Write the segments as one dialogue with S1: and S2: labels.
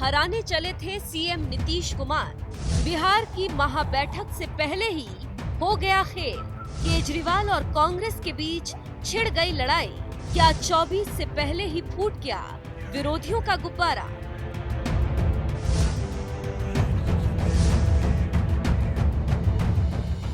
S1: हराने चले थे सीएम नीतीश कुमार। बिहार की महाबैठक से पहले ही हो गया खेल। केजरीवाल और कांग्रेस के बीच छिड़ गई लड़ाई। क्या 24 से पहले ही फूट गया विरोधियों का गुब्बारा?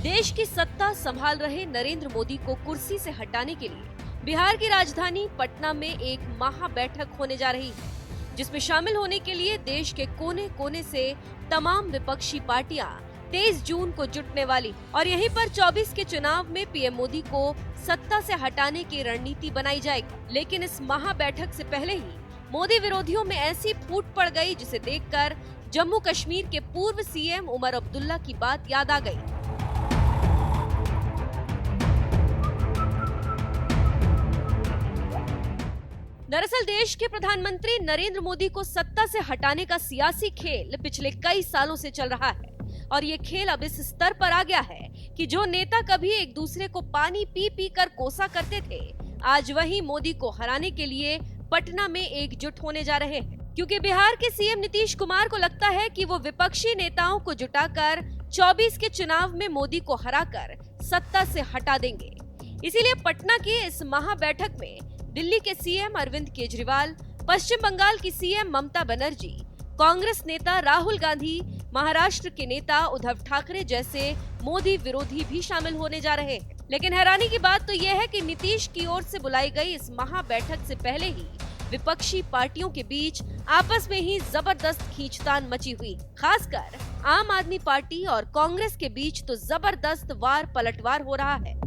S1: देश की सत्ता संभाल रहे नरेंद्र मोदी को कुर्सी से हटाने के लिए बिहार की राजधानी पटना में एक महाबैठक होने जा रही है, जिसमें शामिल होने के लिए देश के कोने कोने से तमाम विपक्षी पार्टियां 23 जून को जुटने वाली और यहीं पर 24 के चुनाव में पीएम मोदी को सत्ता से हटाने की रणनीति बनाई जाएगी। लेकिन इस महाबैठक से पहले ही मोदी विरोधियों में ऐसी फूट पड़ गई, जिसे देखकर जम्मू कश्मीर के पूर्व सीएम उमर अब्दुल्ला की बात याद आ गई। दरअसल देश के प्रधानमंत्री नरेंद्र मोदी को सत्ता से हटाने का सियासी खेल पिछले कई सालों से चल रहा है और ये खेल अब इस स्तर पर आ गया है कि जो नेता कभी एक दूसरे को पानी पी पी कर कोसा करते थे, आज वही मोदी को हराने के लिए पटना में एकजुट होने जा रहे हैं। क्योंकि बिहार के सीएम नीतीश कुमार को लगता है कि वो विपक्षी नेताओं को जुटाकर 24 के चुनाव में मोदी को हराकर सत्ता से हटा देंगे। इसीलिए पटना की इस महाबैठक में दिल्ली के सीएम अरविंद केजरीवाल, पश्चिम बंगाल की सीएम ममता बनर्जी, कांग्रेस नेता राहुल गांधी, महाराष्ट्र के नेता उद्धव ठाकरे जैसे मोदी विरोधी भी शामिल होने जा रहे हैं। लेकिन हैरानी की बात तो यह है कि नीतीश की ओर से बुलाई गई इस महाबैठक से पहले ही विपक्षी पार्टियों के बीच आपस में ही जबरदस्त खींचतान मची हुई। खासकर आम आदमी पार्टी और कांग्रेस के बीच तो जबरदस्त वार पलटवार हो रहा है।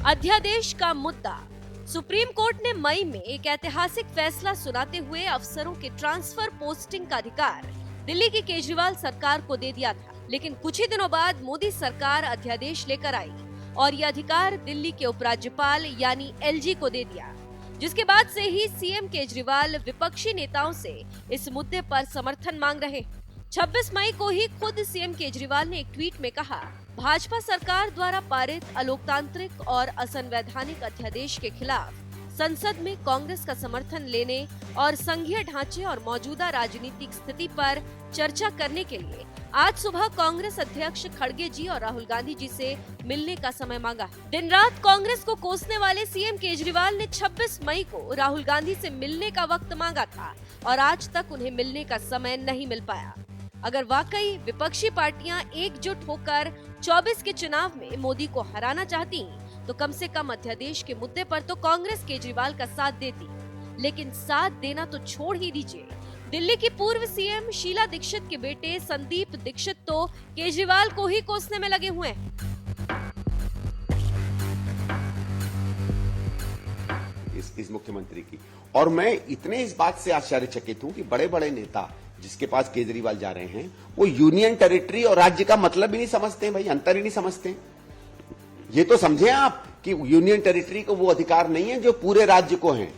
S1: अध्यादेश का मुद्दा। सुप्रीम कोर्ट ने मई में एक ऐतिहासिक फैसला सुनाते हुए अफसरों के ट्रांसफर पोस्टिंग का अधिकार दिल्ली की केजरीवाल सरकार को दे दिया था। लेकिन कुछ ही दिनों बाद मोदी सरकार अध्यादेश लेकर आई और ये अधिकार दिल्ली के उपराज्यपाल यानी एलजी को दे दिया, जिसके बाद से ही सीएम केजरीवाल विपक्षी नेताओं से इस मुद्दे पर समर्थन मांग रहे। 26 मई को ही खुद सीएम केजरीवाल ने एक ट्वीट में कहा, भाजपा सरकार द्वारा पारित अलोकतांत्रिक और असंवैधानिक अध्यादेश के खिलाफ संसद में कांग्रेस का समर्थन लेने और संघीय ढांचे और मौजूदा राजनीतिक स्थिति पर चर्चा करने के लिए आज सुबह कांग्रेस अध्यक्ष खड़गे जी और राहुल गांधी जी से मिलने का समय मांगा। दिन रात कांग्रेस को कोसने वाले सीएम केजरीवाल ने 26 मई को राहुल गांधी से मिलने का वक्त मांगा था और आज तक उन्हें मिलने का समय नहीं मिल पाया। अगर वाकई विपक्षी पार्टियां एकजुट होकर 24 के चुनाव में मोदी को हराना चाहती तो कम से कम अध्यादेश के मुद्दे पर तो कांग्रेस केजरीवाल का साथ देती। लेकिन साथ देना तो छोड़ ही दीजिए, दिल्ली की पूर्व सीएम शीला दीक्षित के बेटे संदीप दीक्षित तो केजरीवाल को ही कोसने में लगे हुए हैं।
S2: इस मुख्यमंत्री की, और मैं इतने इस बात से आश्चर्यचकित हूं कि बड़े बड़े नेता जिसके पास केजरीवाल जा रहे हैं वो यूनियन टेरिटरी और राज्य का मतलब ही नहीं समझते हैं। भाई अंतर ही नहीं समझते। ये तो समझे आप कि यूनियन टेरिटरी को वो अधिकार नहीं है जो पूरे राज्य को है।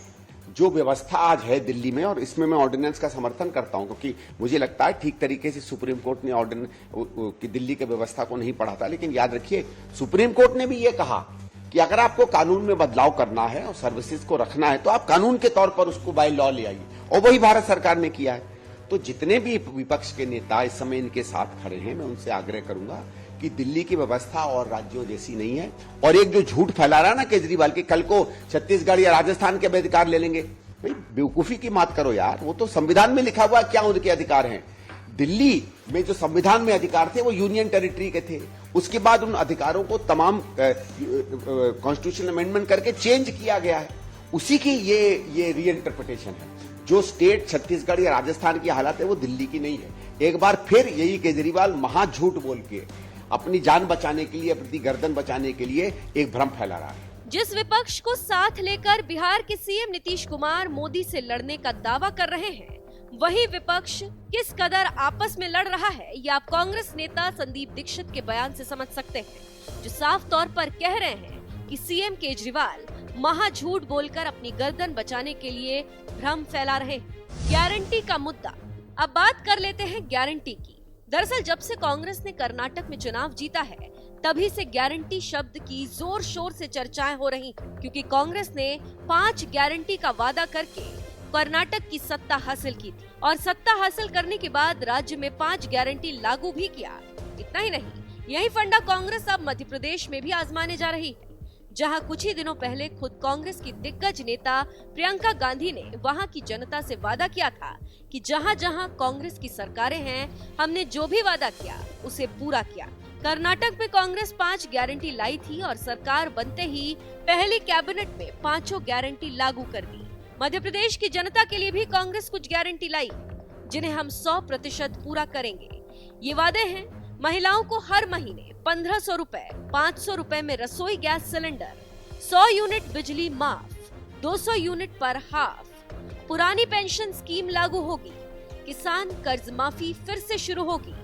S2: जो व्यवस्था आज है दिल्ली में, और इसमें मैं ऑर्डिनेंस का समर्थन करता हूं क्योंकि मुझे लगता है ठीक तरीके से सुप्रीम कोर्ट ने ऑर्डिनेंस की दिल्ली की व्यवस्था को नहीं पढ़ा था। लेकिन याद रखिए सुप्रीम कोर्ट ने भी ये कहा कि अगर आपको कानून में बदलाव करना है और सर्विसेज को रखना है तो आप कानून के तौर पर उसको बाय लॉ ले आइए, और वही भारत सरकार ने किया है। तो जितने भी विपक्ष के नेता इस समय इनके साथ खड़े हैं, मैं उनसे आग्रह करूंगा कि दिल्ली की व्यवस्था और राज्यों जैसी नहीं है। और एक जो झूठ फैला रहा है ना केजरीवाल की, कल को छत्तीसगढ़ या राजस्थान के भी अधिकार ले लेंगे, भाई बेवकूफी की मत करो यार। वो तो संविधान में लिखा हुआ क्या उनके अधिकार हैं। दिल्ली में जो संविधान में अधिकार थे वो यूनियन टेरिटरी के थे। उसके बाद उन अधिकारों को तमाम कॉन्स्टिट्यूशनल अमेंडमेंट करके चेंज किया गया है। उसी की ये रीइंटरप्रिटेशन है। जो स्टेट छत्तीसगढ़ या राजस्थान की हालत है वो दिल्ली की नहीं है। एक बार फिर यही केजरीवाल महा झूठ बोल के अपनी जान बचाने के लिए, अपनी गर्दन बचाने के लिए एक भ्रम फैला रहा है।
S1: जिस विपक्ष को साथ लेकर बिहार के सीएम नीतीश कुमार मोदी से लड़ने का दावा कर रहे हैं, वही विपक्ष किस कदर आपस में लड़ रहा है ये आप कांग्रेस नेता संदीप दीक्षित के बयान से समझ सकते हैं, जो साफ तौर पर कह रहे हैं कि सीएम केजरीवाल महा झूठ बोलकर अपनी गर्दन बचाने के लिए भ्रम फैला रहे हैं। गारंटी का मुद्दा। अब बात कर लेते हैं गारंटी की। दरअसल जब से कांग्रेस ने कर्नाटक में चुनाव जीता है, तभी से गारंटी शब्द की जोर शोर से चर्चाएं हो रही, क्योंकि कांग्रेस ने 5 गारंटी का वादा करके कर्नाटक की सत्ता हासिल की थी और सत्ता हासिल करने के बाद राज्य में 5 गारंटी लागू भी किया। इतना ही नहीं, यही फंडा कांग्रेस अब मध्य प्रदेश में भी आजमाने जा रही है, जहां कुछ ही दिनों पहले खुद कांग्रेस की दिग्गज नेता प्रियंका गांधी ने वहां की जनता से वादा किया था कि जहां जहां कांग्रेस की सरकारें हैं, हमने जो भी वादा किया उसे पूरा किया। कर्नाटक में कांग्रेस 5 गारंटी लाई थी और सरकार बनते ही पहली कैबिनेट में 5 गारंटी लागू कर दी। मध्य प्रदेश की जनता के लिए भी कांग्रेस कुछ गारंटी लाई, जिन्हें हम 100% पूरा करेंगे। ये वादे हैं महिलाओं को हर महीने 1500 रुपए, 500 रुपए में रसोई गैस सिलेंडर, 100 यूनिट बिजली माफ, 200 यूनिट पर हाफ, पुरानी पेंशन स्कीम लागू होगी, किसान कर्ज माफी फिर से शुरू होगी,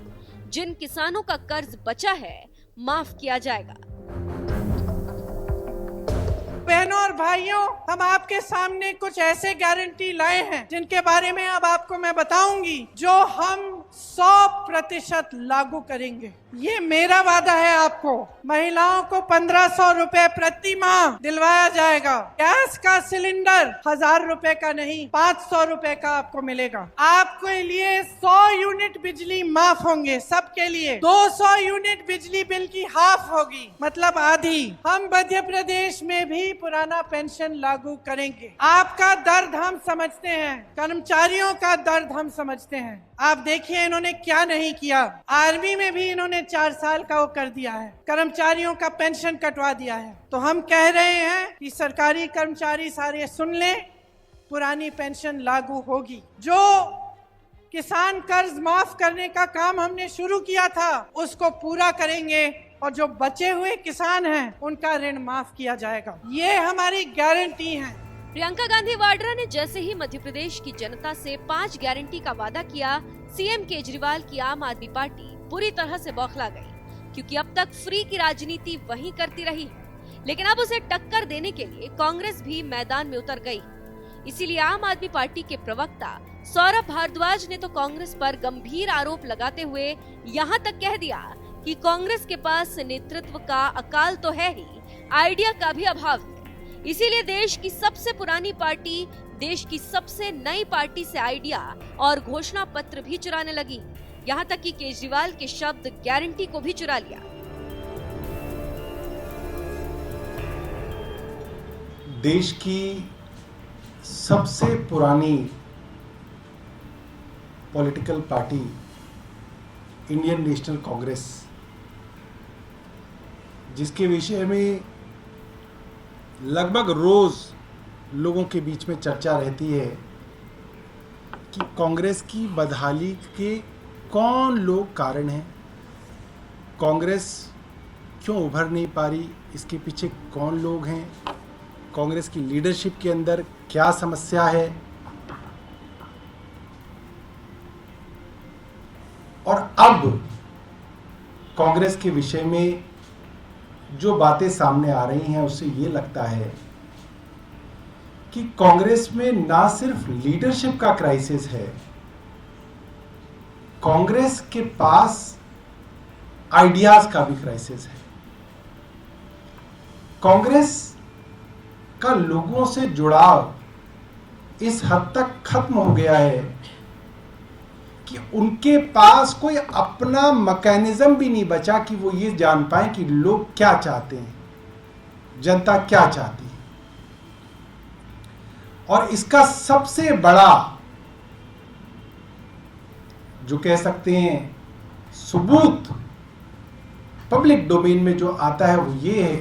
S1: जिन किसानों का कर्ज बचा है माफ किया जाएगा।
S3: बहनों और भाइयों, हम आपके सामने कुछ ऐसे गारंटी लाए हैं जिनके बारे में अब आपको मैं बताऊंगी, जो हम 100% लागू करेंगे। ये मेरा वादा है आपको। महिलाओं को 1500 रुपए प्रति माह दिलवाया जाएगा। गैस का सिलेंडर 1000 रुपए का नहीं, 500 रुपए का आपको मिलेगा। आपके लिए 100 यूनिट बिजली माफ होंगे सबके लिए। 200 यूनिट बिजली बिल की हाफ होगी, मतलब आधी। हम मध्य प्रदेश में भी पुराना पेंशन लागू करेंगे। आपका दर्द हम समझते हैं, कर्मचारियों का दर्द हम समझते हैं। आप देखिए इन्होंने क्या नहीं किया। आर्मी में भी इन्होंने 4 साल का वो कर दिया है, कर्मचारियों का पेंशन कटवा दिया है। तो हम कह रहे हैं कि सरकारी कर्मचारी सारे सुन लें, पुरानी पेंशन लागू होगी। जो किसान कर्ज माफ करने का काम हमने शुरू किया था उसको पूरा करेंगे और जो बचे हुए किसान हैं उनका ऋण माफ किया जाएगा। ये हमारी गारंटी है।
S1: प्रियंका गांधी वाड्रा ने जैसे ही मध्य प्रदेश की जनता से 5 गारंटी का वादा किया, सीएम केजरीवाल की आम आदमी पार्टी पूरी तरह से बौखला गई, क्योंकि अब तक फ्री की राजनीति वही करती रही है। लेकिन अब उसे टक्कर देने के लिए कांग्रेस भी मैदान में उतर गई। इसीलिए आम आदमी पार्टी के प्रवक्ता सौरभ भारद्वाज ने तो कांग्रेस पर गंभीर आरोप लगाते हुए यहाँ तक कह दिया कि कांग्रेस के पास नेतृत्व का अकाल तो है ही, आइडिया का भी अभाव है। इसीलिए देश की सबसे पुरानी पार्टी देश की सबसे नई पार्टी से आइडिया और घोषणा पत्र भी चुराने लगी। यहाँ तक कि केजरीवाल के शब्द गारंटी को भी चुरा लिया।
S4: देश की सबसे पुरानी political party Indian national Congress, जिसके विषय में लगभग रोज लोगों के बीच में चर्चा रहती है कि कांग्रेस की बदहाली के कौन लोग कारण हैं, कांग्रेस क्यों उभर नहीं पा रही, इसके पीछे कौन लोग हैं, कांग्रेस की लीडरशिप के अंदर क्या समस्या है। और अब कांग्रेस के विषय में जो बातें सामने आ रही हैं उससे ये लगता है कि कांग्रेस में ना सिर्फ लीडरशिप का क्राइसिस है, कांग्रेस के पास आइडियाज का भी क्राइसिस है। कांग्रेस का लोगों से जुड़ाव इस हद तक खत्म हो गया है कि उनके पास कोई अपना मैकेनिज्म भी नहीं बचा कि वो ये जान पाए कि लोग क्या चाहते हैं, जनता क्या चाहती है। और इसका सबसे बड़ा जो कह सकते हैं सबूत पब्लिक डोमेन में जो आता है वो ये है,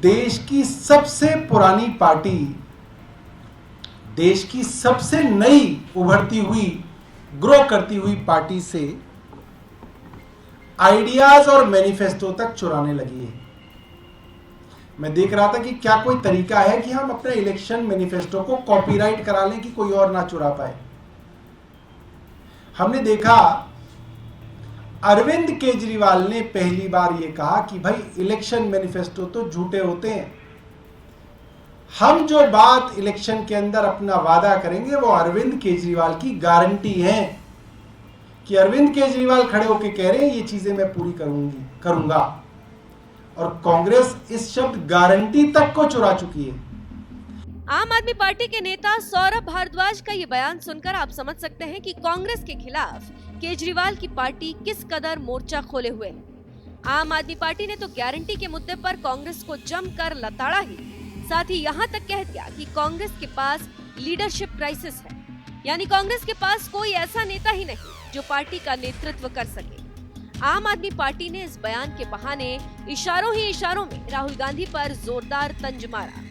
S4: देश की सबसे पुरानी पार्टी, देश की सबसे नई उभरती हुई ग्रो करती हुई पार्टी से आइडियाज और मैनिफेस्टो तक चुराने लगी है। मैं देख रहा था कि क्या कोई तरीका है कि हम अपने इलेक्शन मैनिफेस्टो को कॉपीराइट करा लें कि कोई और ना चुरा पाए। हमने देखा अरविंद केजरीवाल ने पहली बार यह कहा कि भाई इलेक्शन मैनिफेस्टो तो झूठे होते हैं, हम जो बात इलेक्शन के अंदर अपना वादा करेंगे वो अरविंद केजरीवाल की गारंटी है कि अरविंद केजरीवाल खड़े होकर कह रहे हैं ये चीजें मैं पूरी करूंगा। और कांग्रेस इस शब्द गारंटी तक को चुरा चुकी है।
S1: आम आदमी पार्टी के नेता सौरभ भारद्वाज का ये बयान सुनकर आप समझ सकते हैं कि कांग्रेस के खिलाफ केजरीवाल की पार्टी किस कदर मोर्चा खोले हुए है। आम आदमी पार्टी ने तो गारंटी के मुद्दे पर कांग्रेस को जमकर लताड़ा ही, साथ ही यहाँ तक कह दिया कि कांग्रेस के पास लीडरशिप क्राइसिस है, यानी कांग्रेस के पास कोई ऐसा नेता ही नहीं जो पार्टी का नेतृत्व कर सके। आम आदमी पार्टी ने इस बयान के बहाने इशारों ही इशारों में राहुल गांधी पर जोरदार तंज मारा,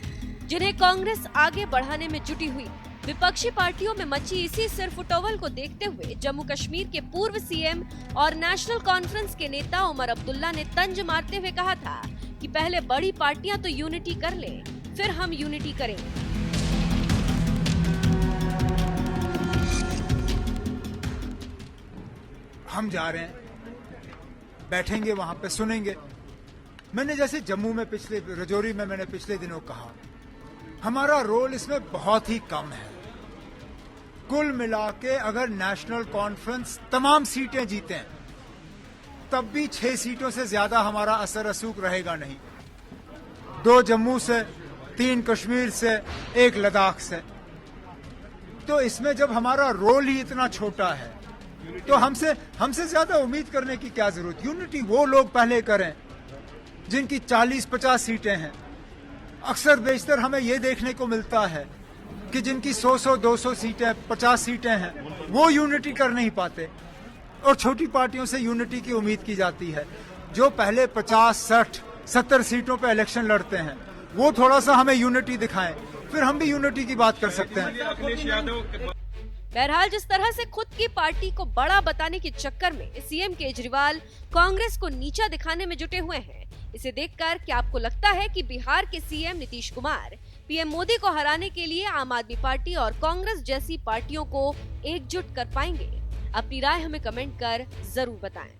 S1: जिन्हें कांग्रेस आगे बढ़ाने में जुटी हुई। विपक्षी पार्टियों में मची इसी सिरफुटौवल को देखते हुए जम्मू कश्मीर के पूर्व सीएम और नेशनल कॉन्फ्रेंस के नेता उमर अब्दुल्ला ने तंज मारते हुए कहा था कि पहले बड़ी पार्टियां तो यूनिटी कर लें, फिर हम यूनिटी करेंगे।
S5: हम जा रहे हैं, बैठेंगे वहां पे, सुनेंगे। मैंने जैसे जम्मू में रजौरी में मैंने पिछले दिनों कहा, हमारा रोल इसमें बहुत ही कम है। कुल मिला के अगर नेशनल कॉन्फ्रेंस तमाम सीटें जीतें तब भी 6 सीटों से ज्यादा हमारा असर रसूख रहेगा नहीं। 2 जम्मू से, 3 कश्मीर से, 1 लद्दाख से। तो इसमें जब हमारा रोल ही इतना छोटा है तो हमसे ज्यादा उम्मीद करने की क्या जरूरत। यूनिटी वो लोग पहले करें जिनकी 40-50 सीटें हैं। अक्सर बेशतर हमें यह देखने को मिलता है कि जिनकी 100-200 सीटें, 50 सीटें हैं, वो यूनिटी कर नहीं पाते और छोटी पार्टियों से यूनिटी की उम्मीद की जाती है। जो पहले 50, 60, 70 सीटों पर इलेक्शन लड़ते हैं वो थोड़ा सा हमें यूनिटी दिखाएं, फिर हम भी यूनिटी की बात कर सकते हैं।
S1: बहरहाल जिस तरह से खुद की पार्टी को बड़ा बताने के चक्कर में सीएम केजरीवाल कांग्रेस को नीचा दिखाने में जुटे हुए हैं, इसे देखकर क्या आपको लगता है कि बिहार के सीएम नीतीश कुमार पीएम मोदी को हराने के लिए आम आदमी पार्टी और कांग्रेस जैसी पार्टियों को एकजुट कर पाएंगे? अपनी राय हमें कमेंट कर जरूर बताएं।